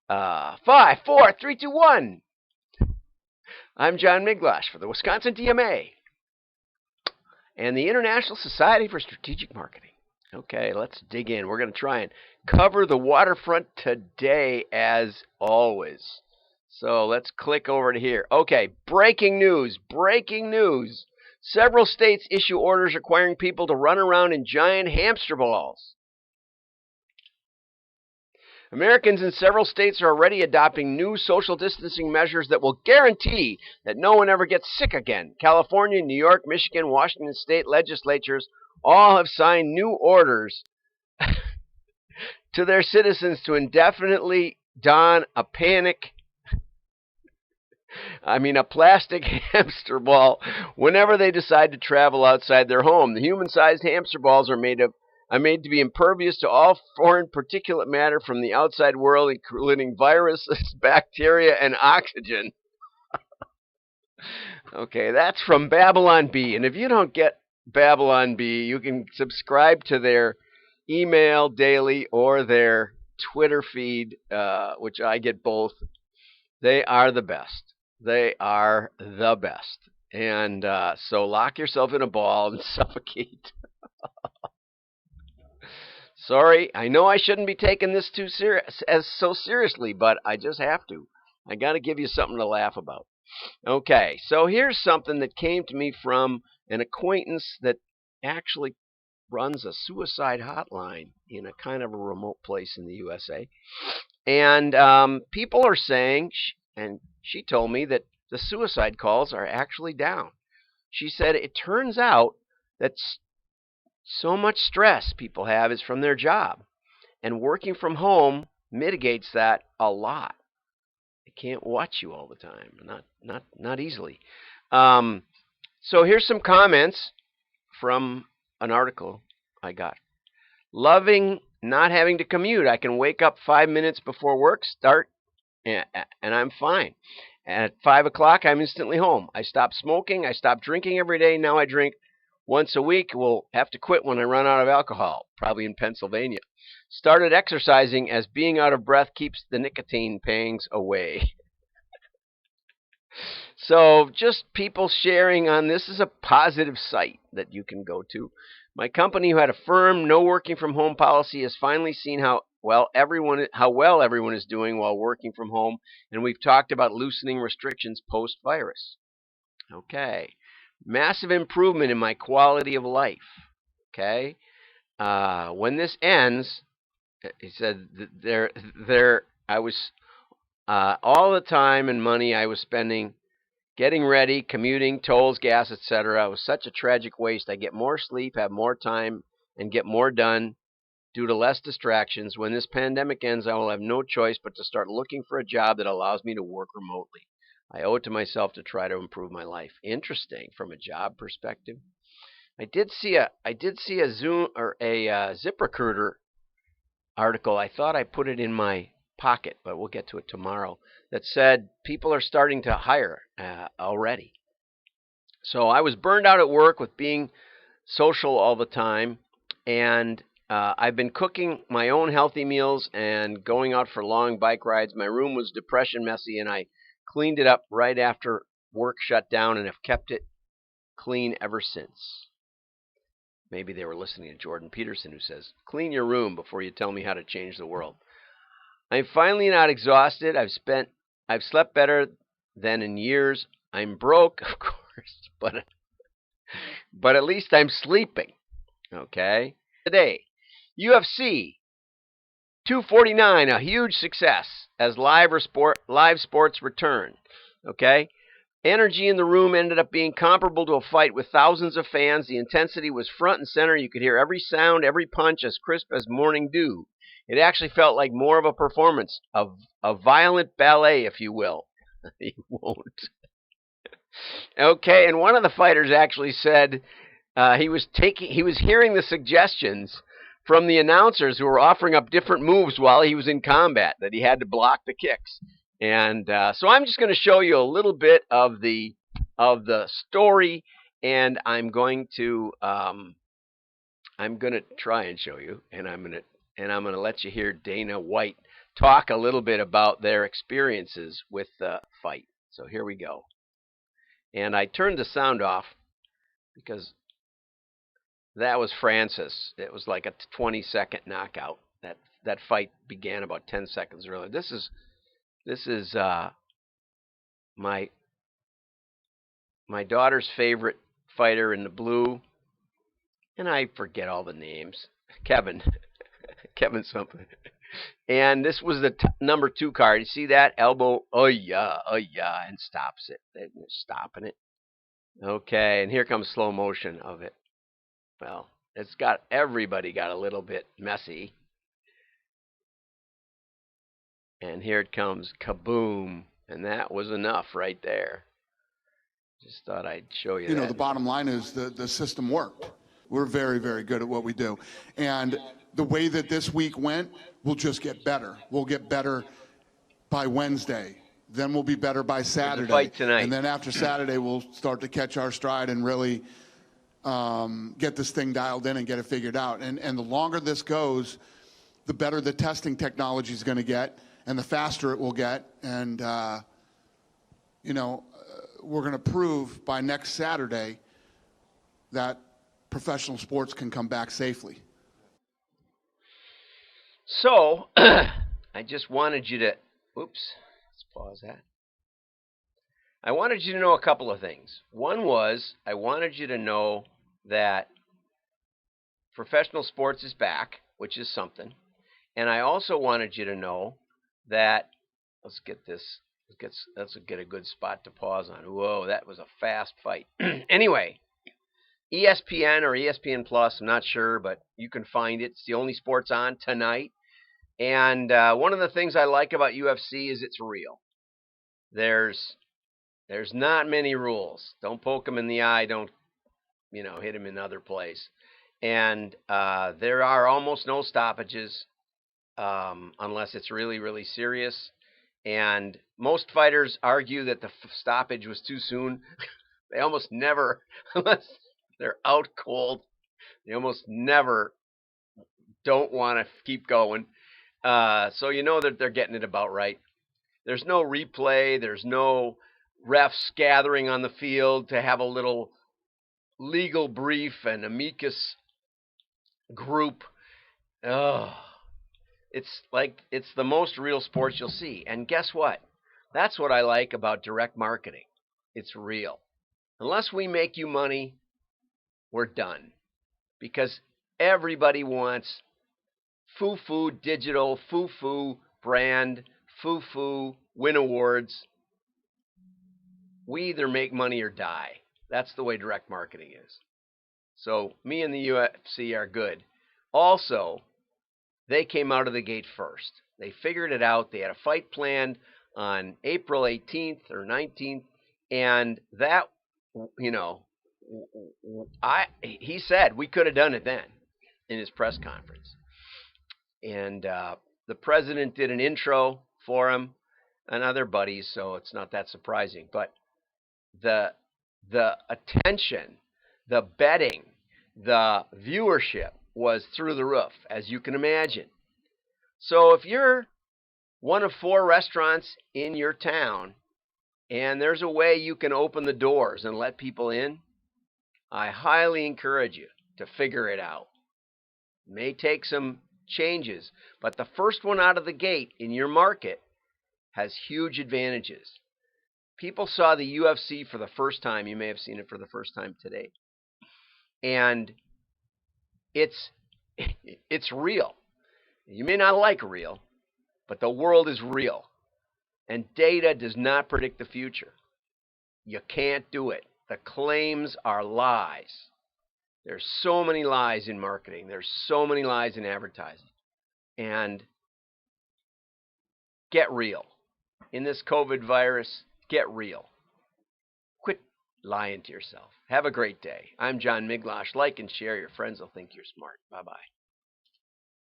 Five, four, three, two, one. I'm John Miglash for the Wisconsin DMA and the International Society for Strategic Marketing. Okay, let's dig in. We're going to try and cover the waterfront today as always. So let's click over to here. Okay, breaking news. Breaking news. Several states issue orders requiring people to run around in giant hamster balls. Americans in several states are already adopting new social distancing measures that will guarantee that no one ever gets sick again. California, New York, Michigan, Washington state legislatures all have signed new orders to their citizens to indefinitely don a plastic hamster ball whenever they decide to travel outside their home. The human-sized hamster balls are made to be impervious to all foreign particulate matter from the outside world, including viruses, bacteria, and oxygen. Okay, that's from Babylon Bee. And if you don't get Babylon Bee, you can subscribe to their email daily or their Twitter feed, which I get both. They are the best. They are the best. And so lock yourself in a ball and suffocate. Sorry, I know I shouldn't be taking this so seriously, but I just have to. I got to give you something to laugh about. Okay, so here's something that came to me from an acquaintance that actually runs a suicide hotline in a kind of a remote place in the USA. And people are saying, and she told me that the suicide calls are actually down. She said it turns out that so much stress people have is from their job, and working from home mitigates that a lot. They can't watch you all the time, not easily. So here's some comments from an article I got. Loving not having to commute. I can wake up 5 minutes before work start, and I'm fine. At 5 o'clock, I'm instantly home. I stopped smoking. I stopped drinking every day. Now I drink once a week. Will have to quit when I run out of alcohol, probably in Pennsylvania. Started exercising as being out of breath keeps the nicotine pangs away. So just people sharing on this is a positive site that you can go to. My company, who had a firm no working from home policy, has finally seen how well everyone is doing while working from home, and we've talked about loosening restrictions post-virus. Okay. Massive improvement in my quality of life. Okay. When this ends, he said, I was all the time and money I was spending getting ready, commuting, tolls, gas, etc. was such a tragic waste. I get more sleep, have more time, and get more done due to less distractions. When this pandemic ends, I will have no choice but to start looking for a job that allows me to work remotely. I owe it to myself to try to improve my life. Interesting from a job perspective. I did see a Zoom or a ZipRecruiter article. I thought I put it in my pocket, but we'll get to it tomorrow. That said people are starting to hire already. So I was burned out at work with being social all the time, and I've been cooking my own healthy meals and going out for long bike rides. My room was depression messy, and I cleaned it up right after work shut down and have kept it clean ever since. Maybe they were listening to Jordan Peterson, who says, clean your room before you tell me how to change the world. I'm finally not exhausted. I've slept better than in years. I'm broke, of course, but at least I'm sleeping. Okay? Today, UFC 249, a huge success as live sports return. Okay? Energy in the room ended up being comparable to a fight with thousands of fans. The intensity was front and center. You could hear every sound, every punch as crisp as morning dew. It actually felt like more of a performance, a violent ballet, if you will. You won't. Okay, and one of the fighters actually said he was hearing the suggestions from the announcers who were offering up different moves while he was in combat, that he had to block the kicks. And so I'm just going to show you a little bit of the story, and I'm going to try and show you, and I'm going to let you hear Dana White talk a little bit about their experiences with the fight. So here we go. And I turned the sound off because that was Francis. It was like a 20-second knockout. That fight began about 10 seconds earlier. This is my daughter's favorite fighter in the blue, and I forget all the names. Kevin, Kevin something. And this was the number 2 card. You see that elbow? Oh yeah, and stops it. They're stopping it. Okay, and here comes slow motion of it. Well, everybody got a little bit messy. And here it comes, kaboom. And that was enough right there. Just thought I'd show you that. You know, the bottom line is the system worked. We're very, very good at what we do. And the way that this week went, we'll just get better. We'll get better by Wednesday. Then we'll be better by Saturday. Fight tonight. And then after Saturday, we'll start to catch our stride and really get this thing dialed in and get it figured out. And the longer this goes, the better the testing technology is going to get and the faster it will get. And, you know, we're going to prove by next Saturday that professional sports can come back safely. So, I just wanted you to, oops, let's pause that. I wanted you to know a couple of things. One was, I wanted you to know that professional sports is back, which is something. And I also wanted you to know that, let's get a good spot to pause on. Whoa, that was a fast fight. Anyway, ESPN or ESPN Plus, I'm not sure, but you can find it. It's the only sports on tonight. And one of the things I like about UFC is it's real. There's not many rules. Don't poke them in the eye. Don't, hit them in other place. And there are almost no stoppages unless it's really, really serious. And most fighters argue that the stoppage was too soon. They almost never, unless they're out cold, they almost never don't want to keep going. So you know that they're getting it about right. There's no replay. There's no refs gathering on the field to have a little legal brief and amicus group. It's the most real sports you'll see. And guess what? That's what I like about direct marketing. It's real. Unless we make you money, we're done. Because everybody wants foo-foo digital, foo-foo brand, foo-foo win awards. We either make money or die. That's the way direct marketing is. So me and the UFC are good. Also, they came out of the gate first. They figured it out. They had a fight planned on April 18th or 19th. And that, he said we could have done it then in his press conference. And the president did an intro for him and other buddies, so it's not that surprising. But the attention, the betting, the viewership was through the roof, as you can imagine. So if you're one of 4 restaurants in your town and there's a way you can open the doors and let people in, I highly encourage you to figure it out. It may take some changes, but the first one out of the gate in your market has huge advantages. People saw the UFC for the first time. You may have seen it for the first time today. And it's real. You may not like real, but the world is real. And data does not predict the future. You can't do it. The claims are lies. There's so many lies in marketing. There's so many lies in advertising. And get real. In this COVID virus, get real. Quit lying to yourself. Have a great day. I'm John Miglosh. Like and share. Your friends will think you're smart. Bye-bye.